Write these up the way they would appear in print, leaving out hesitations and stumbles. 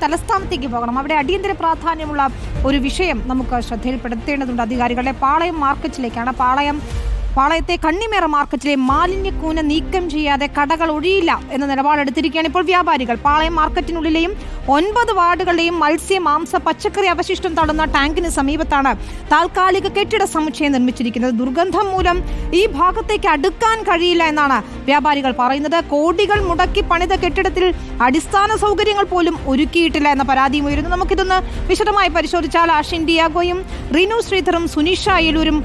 തലസ്ഥാനത്തേക്ക് പോകണം. അവിടെ അടിയന്തര പ്രാധാന്യമുള്ള ഒരു വിഷയം നമുക്ക് ശ്രദ്ധയിൽപ്പെടുത്തേണ്ടതുണ്ട്. അധികാരികളുടെ പാളയം മാർക്കറ്റിലേക്കാണ്. പാളയത്തെ കണ്ണിമേറ മാർക്കറ്റിലെ മാലിന്യക്കൂന നീക്കം ചെയ്യാതെ കടകൾ ഒഴിയില്ല എന്ന നിലപാടെടുത്തിരിക്കുകയാണ് ഇപ്പോൾ വ്യാപാരികൾ. പാളയം മാർക്കറ്റിനുള്ളിലെയും 9 വാർഡുകളിലെയും മത്സ്യ മാംസ പച്ചക്കറി അവശിഷ്ടം തള്ളുന്ന ടാങ്കിന് സമീപത്താണ് താൽക്കാലിക കെട്ടിട സമുച്ചയം നിർമ്മിച്ചിരിക്കുന്നത്. ദുർഗന്ധം മൂലം ഈ ഭാഗത്തേക്ക് അടുക്കാൻ കഴിയില്ല എന്നാണ് വ്യാപാരികൾ പറയുന്നത്. കോടികൾ മുടക്കി പണിത കെട്ടിടത്തിൽ അടിസ്ഥാന സൗകര്യങ്ങൾ പോലും ഒരുക്കിയിട്ടില്ല എന്ന പരാതിയും ഉയരുന്നു. നമുക്കിതൊന്ന് വിശദമായി പരിശോധിച്ചാൽ ആഷിൻ ഡിയാഗോയും റിനു ശ്രീധറും സുനിഷ അയലൂരും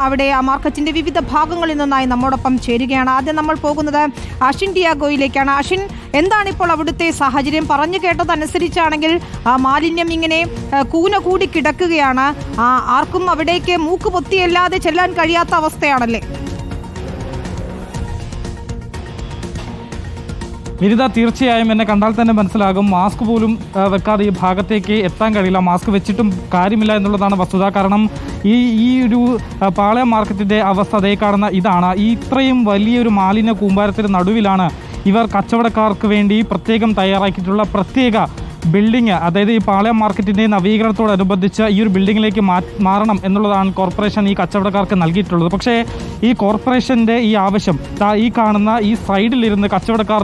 അവിടെ ആ മാർക്കറ്റിന്റെ വിവിധ ഭാഗങ്ങളിൽ നിന്നായി നമ്മോടൊപ്പം ചേരുകയാണ്. ആദ്യം നമ്മൾ പോകുന്നത് ആഷിൻ ഡിയാഗോയിലേക്കാണ്. ആഷിൻ, എന്താണ് ഇപ്പോൾ അവിടുത്തെ സാഹചര്യം? പറഞ്ഞു കേട്ടതനുസരിച്ചാണെങ്കിൽ മാലിന്യം ഇങ്ങനെ കൂന കൂടി കിടക്കുകയാണ്. ആർക്കും അവിടേക്ക് മൂക്ക് പൊത്തിയല്ലാതെ ചെല്ലാൻ കഴിയാത്ത അവസ്ഥയാണല്ലേ? വിനിത, തീർച്ചയായും എന്നെ കണ്ടാൽ തന്നെ മനസ്സിലാകും. മാസ്ക് പോലും വെക്കാതെ ഈ ഭാഗത്തേക്ക് എത്താൻ കഴിയില്ല. മാസ്ക് വെച്ചിട്ടും കാര്യമില്ല എന്നുള്ളതാണ് വസ്തുത. കാരണം ഈ ഒരു പാളയം മാർക്കറ്റിൻ്റെ അവസ്ഥ അതേ കാണുന്ന ഇതാണ്. ഇത്രയും വലിയൊരു മാലിന്യ കൂമ്പാരത്തിന് നടുവിലാണ് ഇവർ കച്ചവടക്കാർക്ക് വേണ്ടി പ്രത്യേകം തയ്യാറാക്കിയിട്ടുള്ള പ്രത്യേക ബിൽഡിംഗ്. അതായത് ഈ പാളയം മാർക്കറ്റിൻ്റെ നവീകരണത്തോടനുബന്ധിച്ച് ഈ ഒരു ബിൽഡിങ്ങിലേക്ക് മാറണം എന്നുള്ളതാണ് കോർപ്പറേഷൻ ഈ കച്ചവടക്കാർക്ക് നൽകിയിട്ടുള്ളത്. പക്ഷേ ഈ കോർപ്പറേഷൻ്റെ ഈ ആവശ്യം ഈ കാണുന്ന ഈ സൈഡിലിരുന്ന് കച്ചവടക്കാർ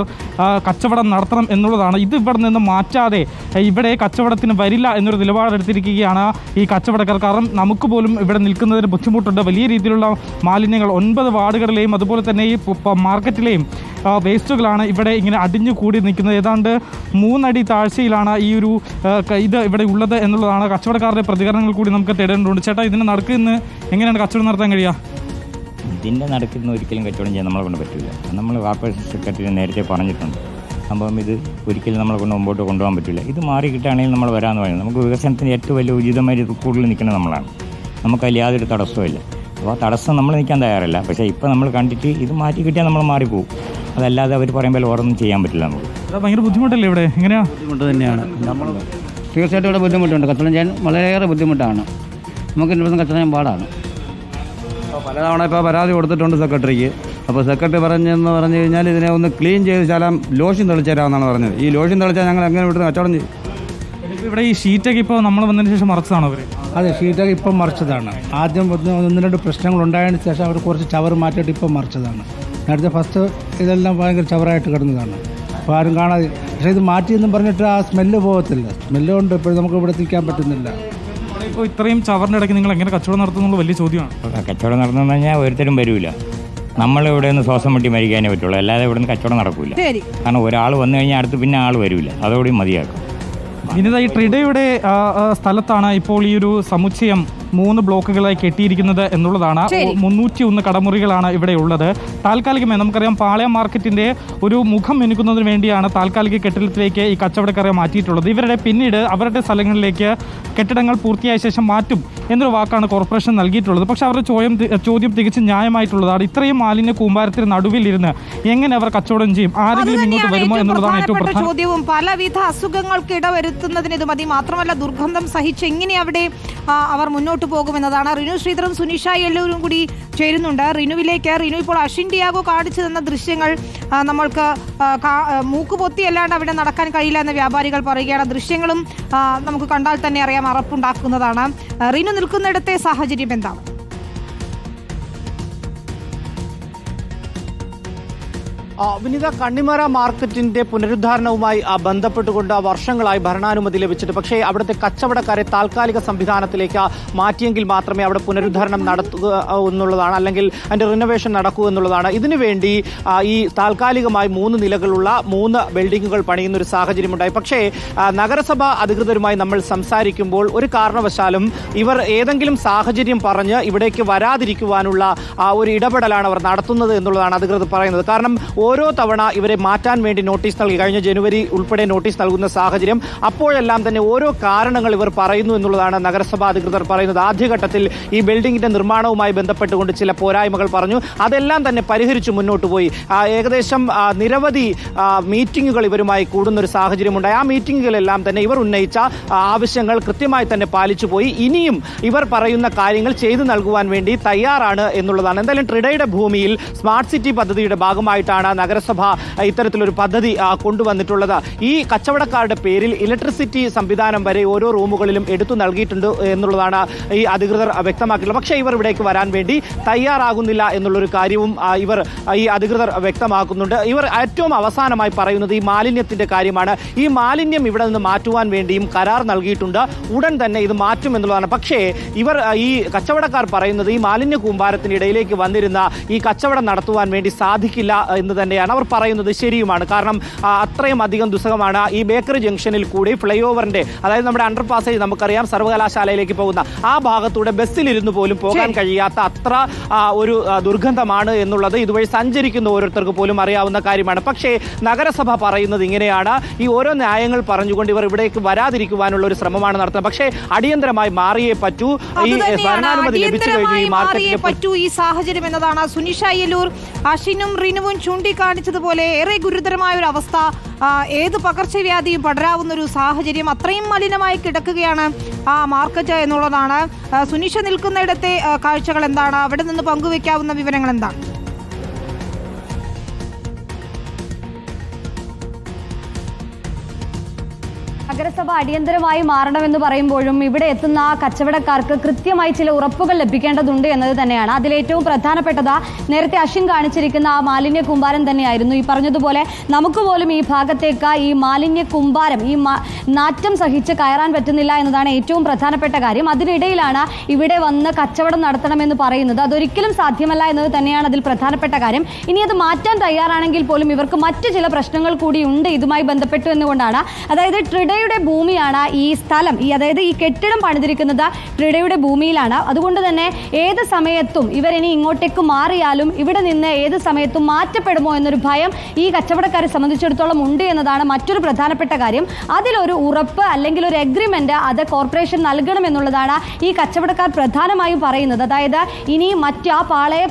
കച്ചവടം നടത്തണം എന്നുള്ളതാണ്. ഇത് ഇവിടെ നിന്ന് മാറ്റാതെ ഇവിടെ കച്ചവടത്തിന് വരില്ല എന്നൊരു നിലപാടെടുത്തിരിക്കുകയാണ് ഈ കച്ചവടക്കാർ. കാരണം നമുക്ക് പോലും ഇവിടെ നിൽക്കുന്നതിന് ബുദ്ധിമുട്ടുണ്ട്. വലിയ രീതിയിലുള്ള മാലിന്യങ്ങൾ 9 വാർഡുകളിലെയും അതുപോലെ തന്നെ ഈ മാർക്കറ്റിലെയും വേസ്റ്റുകളാണ് ഇവിടെ ഇങ്ങനെ അടിഞ്ഞു കൂടി നിൽക്കുന്നത്. ഏതാണ്ട് 3 അടി താഴ്ചയിലാണ് ഈ ഒരു ഇത് ഇവിടെ ഉള്ളത് എന്നുള്ളതാണ്. കച്ചവടക്കാരുടെ പ്രതികരണങ്ങൾ കൂടി നമുക്ക് തേടേണ്ടതുണ്ട്. ചേട്ടാ, ഇതിൻ്റെ നടുക്കിന്ന് എങ്ങനെയാണ് കച്ചവടം നടത്താൻ കഴിയുക? ഇതിൻ്റെ നടുക്കിന്ന് ഒരിക്കലും കച്ചവടം ചെയ്യാൻ നമ്മളെ കൊണ്ട് പറ്റില്ല. നമ്മൾ കോർപ്പറേഷൻ സെക്രട്ടറി നേരത്തെ പറഞ്ഞിട്ടുണ്ട്. അപ്പം ഇത് ഒരിക്കലും നമ്മളെ കൊണ്ട് മുമ്പോട്ട് കൊണ്ടുപോകാൻ പറ്റില്ല. ഇത് മാറി കിട്ടുകയാണെങ്കിൽ നമ്മൾ വരാമെന്ന് പറയുന്നത്. നമുക്ക് വികസനത്തിന് ഏറ്റവും വലിയ ഉചിതമായി കൂടുതൽ നിൽക്കുന്നത് നമ്മളാണ്. നമുക്കതിൽ യാതൊരു തടസ്സമില്ല. അപ്പോൾ ആ തടസ്സം നമ്മൾ നിൽക്കാൻ തയ്യാറല്ല. പക്ഷേ ഇപ്പോൾ നമ്മൾ കണ്ടിട്ട് ഇത് മാറ്റി കിട്ടിയാൽ നമ്മൾ മാറിപ്പോകും. അതല്ലാതെ അവർ പറയുമ്പോൾ ഓരോന്നും ചെയ്യാൻ പറ്റില്ല. നമുക്ക് ഭയങ്കര ബുദ്ധിമുട്ടല്ലേ ഇവിടെ? എങ്ങനെയാണ്? ബുദ്ധിമുട്ട് തന്നെയാണ്. നമ്മൾ തീർച്ചയായിട്ടും ഇവിടെ ബുദ്ധിമുട്ടുണ്ട്. കച്ചവടം ചെയ്യാൻ വളരെയേറെ ബുദ്ധിമുട്ടാണ്. നമുക്ക് ഇവിടുന്ന് കച്ചവടം ചെയ്യാൻ പാടാണ്. പലതവണ ഇപ്പോൾ പരാതി കൊടുത്തിട്ടുണ്ട് സെക്രട്ടറിക്ക്. അപ്പോൾ സെക്രട്ടറി പറഞ്ഞു കഴിഞ്ഞാൽ ഇതിനെ ഒന്ന് ക്ലീൻ ചെയ്ത് ശാലം ലോഷൻ തെളിച്ചു തരാമെന്നാണ് പറഞ്ഞത്. ഈ ലോഷൻ തെളിച്ചാൽ ഞങ്ങൾ എങ്ങനെ ഇവിടുന്ന് കച്ചവടം ചെയ്യും? ഇവിടെ ഈ ഷീറ്റൊക്കെ ഇപ്പോൾ നമ്മൾ വന്നതിന് ശേഷം മറച്ചതാണോ അവർ? അതെ, ഷീറ്റൊക്കെ ഇപ്പം മറിച്ചതാണ്. ആദ്യം 1-2 പ്രശ്നങ്ങൾ ഉണ്ടായതിന് ശേഷം അവർ കുറച്ച് ചവർ മാറ്റിയിട്ട് ഇപ്പം മറിച്ചതാണ്. നേരത്തെ ഫസ്റ്റ് ഇതെല്ലാം ഭയങ്കര ചവറായിട്ട് കിടന്നതാണ്. അപ്പോൾ ആരും കാണാതെ. പക്ഷേ ഇത് മാറ്റിയെന്നും പറഞ്ഞിട്ട് ആ സ്മെല്ല് പോകത്തില്ല. സ്മെല്ല് കൊണ്ട് ഇപ്പോഴും നമുക്ക് ഇവിടെ എത്തിക്കാൻ പറ്റുന്നില്ല. ഇപ്പോൾ ഇത്രയും ചവറിൻ്റെ ഇടയ്ക്ക് നിങ്ങൾ എങ്ങനെ കച്ചവടം നടത്തുന്നുള്ള വലിയ ചോദ്യമാണ്. കച്ചവടം നടത്തുന്നത് കഴിഞ്ഞാൽ ഒരിത്തരും വരില്ല. നമ്മളിവിടെ നിന്ന് ശ്വാസം മുട്ടി മരിക്കാനേ പറ്റുള്ളൂ. അല്ലാതെ ഇവിടെ നിന്ന് കച്ചവടം നടക്കില്ല. കാരണം ഒരാൾ വന്നു കഴിഞ്ഞാൽ അടുത്ത് പിന്നെ ആൾ വരില്ല. അതോടെ മതിയാക്കും. ഇനിതാ ഈ ട്രിഡയുടെ സ്ഥലത്താണ് ഇപ്പോൾ ഈ ഒരു സമുച്ചയം 3 ബ്ലോക്കുകളായി കെട്ടിയിരിക്കുന്നത് എന്നുള്ളതാണ്. 301 കടമുറികളാണ് ഇവിടെ ഉള്ളത്. താൽക്കാലികമായി നമുക്കറിയാം പാളയം മാർക്കറ്റിന്റെ ഒരു മുഖം മിനുക്കുന്നതിന് വേണ്ടിയാണ് താൽക്കാലിക കെട്ടിടത്തിലേക്ക് ഈ കച്ചവടക്കാരെ മാറ്റിയിട്ടുള്ളത്. ഇവരുടെ പിന്നീട് അവരുടെ സ്ഥലങ്ങളിലേക്ക് കെട്ടിടങ്ങൾ പൂർത്തിയായ ശേഷം മാറ്റും എന്നൊരു വാക്കാണ് കോർപ്പറേഷൻ നൽകിയിട്ടുള്ളത്. പക്ഷെ അവരുടെ ചോദ്യം തികച്ചും ന്യായമായിട്ടുള്ളതാണ്. ഇത്രയും മാലിന്യ കൂമ്പാരത്തിന് നടുവിലിരുന്ന് എങ്ങനെ അവർ കച്ചവടം ചെയ്യും? ആരെങ്കിലും ഇങ്ങോട്ട് വരുമോ എന്നുള്ളതാണ് ഏറ്റവും പ്രധാന ചോദ്യവും. പലവിധ അസുഖങ്ങൾക്ക് ഇടവരുത്തുന്നതിന് ഇത് മതി. മാത്രമല്ല ദുർഗന്ധം സഹിച്ച് എങ്ങനെ അവിടെ അവർ മുന്നോട്ട് പോകുമെന്നതാണ്. റിനു ശ്രീധറും സുനിഷ അയലൂരും കൂടി ചേരുന്നുണ്ട്. റിനുവിലേക്ക്. റിനു, ഇപ്പോൾ ആഷിൻ ഡിയാഗോ കാണിച്ചു തന്ന ദൃശ്യങ്ങൾ നമ്മൾക്ക് മൂക്കുപൊത്തി അല്ലാണ്ട് അവിടെ നടക്കാൻ കഴിയില്ല എന്ന് വ്യാപാരികൾ പറയുകയാണ്. ദൃശ്യങ്ങളും നമുക്ക് കണ്ടാൽ തന്നെ അറിയാം അറപ്പുണ്ടാക്കുന്നതാണ്. റിനു നിൽക്കുന്നിടത്തെ സാഹചര്യം എന്താണ്? വിനിത, കണ്ണിമേറ മാർക്കറ്റിന്റെ പുനരുദ്ധാരണവുമായി ബന്ധപ്പെട്ടുകൊണ്ട് വർഷങ്ങളായി ഭരണാനുമതി ലഭിച്ചിട്ട് പക്ഷേ അവിടുത്തെ കച്ചവടക്കാരെ താൽക്കാലിക സംവിധാനത്തിലേക്ക് മാറ്റിയെങ്കിൽ മാത്രമേ അവിടെ പുനരുദ്ധാരണം നടത്തുക എന്നുള്ളതാണ്, അല്ലെങ്കിൽ അതിന്റെ റിനോവേഷൻ നടക്കൂ എന്നുള്ളതാണ്. ഇതിനുവേണ്ടി ഈ താൽക്കാലികമായി 3 നിലകളുള്ള 3 ബിൽഡിങ്ങുകൾ പണിയുന്ന ഒരു സാഹചര്യമുണ്ടായി. പക്ഷേ നഗരസഭ അധികൃതരുമായി നമ്മൾ സംസാരിക്കുമ്പോൾ ഒരു കാരണവശാലും ഇവർ ഏതെങ്കിലും സാഹചര്യം പറഞ്ഞ് ഇവിടേക്ക് വരാതിരിക്കുവാനുള്ള ഒരു ഇടപെടലാണ് അവർ നടത്തുന്നത് എന്നുള്ളതാണ് അധികൃതർ പറയുന്നത്. കാരണം ഓരോ തവണ ഇവരെ മാറ്റാൻ വേണ്ടി നോട്ടീസ് നൽകി, കഴിഞ്ഞ ജനുവരി ഉൾപ്പെടെ നോട്ടീസ് നൽകുന്ന സാഹചര്യം, അപ്പോഴെല്ലാം തന്നെ ഓരോ കാരണങ്ങൾ ഇവർ പറയുന്നു എന്നുള്ളതാണ് നഗരസഭാ അധികൃതർ പറയുന്നത്. ആദ്യഘട്ടത്തിൽ ഈ ബിൽഡിംഗിന്റെ നിർമ്മാണവുമായി ബന്ധപ്പെട്ടുകൊണ്ട് ചില പോരായ്മകൾ പറഞ്ഞു. അതെല്ലാം തന്നെ പരിഹരിച്ചു മുന്നോട്ട് പോയി. ഏകദേശം നിരവധി മീറ്റിംഗുകൾ ഇവരുമായി കൂടുന്നൊരു സാഹചര്യമുണ്ടായി. ആ മീറ്റിംഗുകളെല്ലാം തന്നെ ഇവർ ഉന്നയിച്ച ആവശ്യങ്ങൾ കൃത്യമായി തന്നെ പാലിച്ചു പോയി. ഇനിയും ഇവർ പറയുന്ന കാര്യങ്ങൾ ചെയ്തു നൽകുവാൻ വേണ്ടി തയ്യാറാണ് എന്നുള്ളതാണ്. എന്തായാലും ട്രിഡയുടെ ഭൂമിയിൽ സ്മാർട്ട് സിറ്റി പദ്ധതിയുടെ ഭാഗമായിട്ടാണ് നഗരസഭ ഇത്തരത്തിലൊരു പദ്ധതി കൊണ്ടുവന്നിട്ടുള്ളത്. ഈ കച്ചവടക്കാരുടെ പേരിൽ ഇലക്ട്രിസിറ്റി സംവിധാനം വരെ ഓരോ റൂമുകളിലും എടുത്തു നൽകിയിട്ടുണ്ട് എന്നുള്ളതാണ് ഈ അധികൃതർ വ്യക്തമാക്കിയിട്ടുള്ളത്. പക്ഷേ ഇവർ ഇവിടേക്ക് വരാൻ വേണ്ടി തയ്യാറാകുന്നില്ല എന്നുള്ളൊരു കാര്യവും ഈ അധികൃതർ വ്യക്തമാക്കുന്നുണ്ട്. ഇവർ ഏറ്റവും അവസാനമായി പറയുന്നത് ഈ മാലിന്യത്തിന്റെ കാര്യമാണ്. ഈ മാലിന്യം ഇവിടെ നിന്ന് മാറ്റുവാൻ വേണ്ടിയും കരാർ നൽകിയിട്ടുണ്ട്. ഉടൻ തന്നെ ഇത് മാറ്റും എന്നുള്ളതാണ്. പക്ഷേ ഇവർ ഈ കച്ചവടക്കാർ പറയുന്നത് ഈ മാലിന്യ കൂമ്പാരത്തിന് ഇടയിലേക്ക് വന്നിരുന്ന ഈ കച്ചവടം നടത്തുവാൻ വേണ്ടി സാധിക്കില്ല എന്ന് തന്നെയാണ് അവർ പറയുന്നത്. ശരിയുമാണ്. കാരണം അത്രയും അധികം ദുസ്സഹമാണ്. ഈ ബേക്കറി ജംഗ്ഷനിൽ കൂടി ഫ്ലൈ ഓവറിന്റെ, അതായത് നമ്മുടെ അണ്ടർ പാസേജ് നമുക്കറിയാം സർവകലാശാലയിലേക്ക് പോകുന്ന ആ ഭാഗത്തൂടെ ബസ്സിലിരുന്ന് പോലും പോകാൻ കഴിയാത്ത അത്ര ഒരു ദുർഗന്ധമാണ് എന്നുള്ളത് ഇതുവഴി സഞ്ചരിക്കുന്ന ഓരോരുത്തർക്ക് പോലും അറിയാവുന്ന കാര്യമാണ്. പക്ഷേ നഗരസഭ പറയുന്നത് ഇങ്ങനെയാണ്. ഈ ഓരോ ന്യായങ്ങൾ പറഞ്ഞുകൊണ്ട് ഇവർ ഇവിടേക്ക് വരാതിരിക്കുവാനുള്ള ഒരു ശ്രമമാണ് നടത്തുന്നത്. പക്ഷേ അടിയന്തരമായി മാറിയേ പറ്റൂ. ഈ ഭരണാനുമതി ലഭിച്ചു കഴിഞ്ഞു ഈ മാർക്കറ്റിലെ പറ്റൂ ഈ സാഹചര്യം എന്നതാണ് സുനിഷ അയ്യലൂർ, അഷിനും റിനുവും ചൂണ്ടിക്കാണിച്ചതുപോലെ ഏറെ ഗുരുതരമായ ഒരു അവസ്ഥ. ഏത് പകർച്ചവ്യാധിയും പടരാവുന്ന ഒരു സാഹചര്യം, അത്രയും മലിനമായി കിടക്കുകയാണ് ആ മാർക്കറ്റ് എന്നുള്ളതാണ്. സുനിഷ നിൽക്കുന്നിടത്തെ കാഴ്ചകൾ എന്താണ്? അവിടെ നിന്ന് പങ്കുവെക്കാവുന്ന വിവരങ്ങൾ എന്താണ്? നഗരസഭ അടിയന്തരമായി മാറണമെന്ന് പറയുമ്പോഴും ഇവിടെ എത്തുന്ന കച്ചവടക്കാർക്ക് കൃത്യമായി ചില ഉറപ്പുകൾ ലഭിക്കേണ്ടതുണ്ട് എന്നത് തന്നെയാണ്. അതിലേറ്റവും പ്രധാനപ്പെട്ടത് നേരത്തെ അശ്വിൻ കാണിച്ചിരിക്കുന്ന ആ മാലിന്യ കൂമ്പാരം തന്നെയായിരുന്നു. ഈ പറഞ്ഞതുപോലെ നമുക്ക് പോലും ഈ ഭാഗത്തേക്ക് ഈ മാലിന്യ കൂമ്പാരം, ഈ നാറ്റം സഹിച്ച് കയറാൻ പറ്റുന്നില്ല എന്നതാണ് ഏറ്റവും പ്രധാനപ്പെട്ട കാര്യം. അതിനിടയിലാണ് ഇവിടെ വന്ന് കച്ചവടം നടത്തണമെന്ന് പറയുന്നത്. അതൊരിക്കലും സാധ്യമല്ല എന്നത് തന്നെയാണ് അതിൽ പ്രധാനപ്പെട്ട കാര്യം. ഇനി അത് മാറ്റാൻ തയ്യാറാണെങ്കിൽ പോലും ഇവർക്ക് മറ്റു ചില പ്രശ്നങ്ങൾ കൂടിയുണ്ട് ഇതുമായി ബന്ധപ്പെട്ടു എന്നുകൊണ്ടാണ്. അതായത് ട്രിഡയുടെ ഭൂമിയാണ് ഈ സ്ഥലം, അതായത് ഈ കെട്ടിടം പണിതിരിക്കുന്നത് ട്രിഡയുടെ ഭൂമിയിലാണ്. അതുകൊണ്ട് തന്നെ ഏത് സമയത്തും ഇവരിനി ഇങ്ങോട്ടേക്ക് മാറിയാലും ഇവിടെ നിന്ന് ഏത് സമയത്തും മാറ്റപ്പെടുമോ എന്നൊരു ഭയം ഈ കച്ചവടക്കാരെ സംബന്ധിച്ചിടത്തോളം ഉണ്ട് എന്നതാണ് മറ്റൊരു പ്രധാനപ്പെട്ട കാര്യം. അതിലൊരു ഉറപ്പ് അല്ലെങ്കിൽ ഒരു എഗ്രിമെന്റ് അത് കോർപ്പറേഷൻ നൽകണം എന്നുള്ളതാണ് ഈ കച്ചവടക്കാർ പ്രധാനമായും പറയുന്നത്. അതായത് ഇനി ആ പാളയ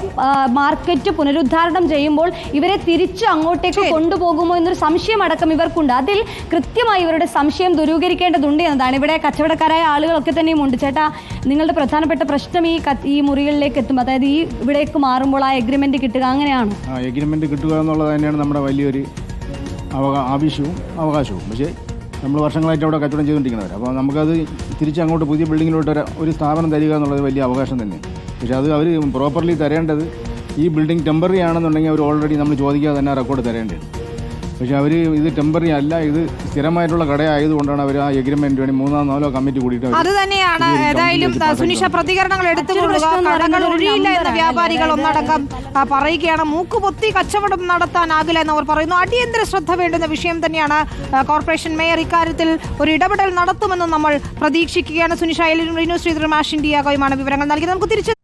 മാർക്കറ്റ് പുനരുദ്ധാരണം ചെയ്യുമ്പോൾ ഇവരെ തിരിച്ച് അങ്ങോട്ടേക്ക് കൊണ്ടുപോകുമോ എന്നൊരു സംശയം അടക്കം ഇവർക്കുണ്ട്. അതിൽ കൃത്യമായി ഇവരുടെ സംശയം ദൂരീകരിക്കേണ്ടതുണ്ട് എന്നതാണ്. ഇവിടെ കച്ചവടക്കാരായ ആളുകളൊക്കെ തന്നെയും ഉണ്ട്. ചേട്ടാ, നിങ്ങളുടെ പ്രധാനപ്പെട്ട പ്രശ്നം ഈ മുറികളിലേക്ക് എത്തുമ്പോൾ, അതായത് ഈ ഇവിടേക്ക് മാറുമ്പോൾ ആ എഗ്രിമെന്റ് കിട്ടുക, അങ്ങനെയാണ്? എഗ്രിമെന്റ് കിട്ടുക എന്നുള്ളത് തന്നെയാണ് നമ്മുടെ വലിയൊരു ആവശ്യവും അവകാശവും. പക്ഷേ നമ്മൾ വർഷങ്ങളായിട്ട് അവിടെ കച്ചവടം ചെയ്തുകൊണ്ടിരിക്കുന്നവർ, അപ്പോൾ നമുക്കത് തിരിച്ച് അങ്ങോട്ട് പുതിയ ബിൽഡിങ്ങിലോട്ട് ഒരു സ്ഥാപനം തരിക എന്നുള്ളത് വലിയ അവകാശം തന്നെ. പക്ഷേ അത് അവർ പ്രോപ്പർലി തരേണ്ടത്, ഈ ബിൽഡിംഗ് ടെമ്പററി ആണെന്നുണ്ടെങ്കിൽ അവർ ഓൾറെഡി നമ്മൾ ചോദിക്കാതെ തന്നെ റെക്കോർഡ് തരേണ്ടത്. പക്ഷേ അവർ ഇത് ടെമ്പററി അല്ല, ഇത് സ്ഥിരമായിട്ടുള്ള കടയായതുകൊണ്ടാണ് അവർ ആ എഗ്രിമെന്റ് വേണ്ടി 3-4 കമ്മിറ്റി കൂടിയിട്ട് അത് തന്നെയാണ്. ഏതായാലും സുനിഷ പ്രതികരണങ്ങൾ എടുത്തുകൊള്ളുക. കടകൾ ഒഴിയില്ല എന്ന് വ്യാപാരികൾ ഒന്നടങ്കം പറയുകയാണ്. മൂക്കുപൊത്തി കച്ചവടം നടത്താനാകില്ല എന്നവർ പറയുന്നു. അടിയന്തര ശ്രദ്ധ വേണ്ടുന്ന വിഷയം തന്നെയാണ്. കോർപ്പറേഷൻ മേയർ ഇക്കാര്യത്തിൽ ഒരു ഇടപെടൽ നടത്തുമെന്ന് നമ്മൾ പ്രതീക്ഷിക്കുകയാണ്. സുനിഷ അയ്യലൂരും റിനു ശ്രീധരനും ആഷ് ഇന്ത്യ വിവരങ്ങൾ നൽകി. നമുക്ക് തിരിച്ചു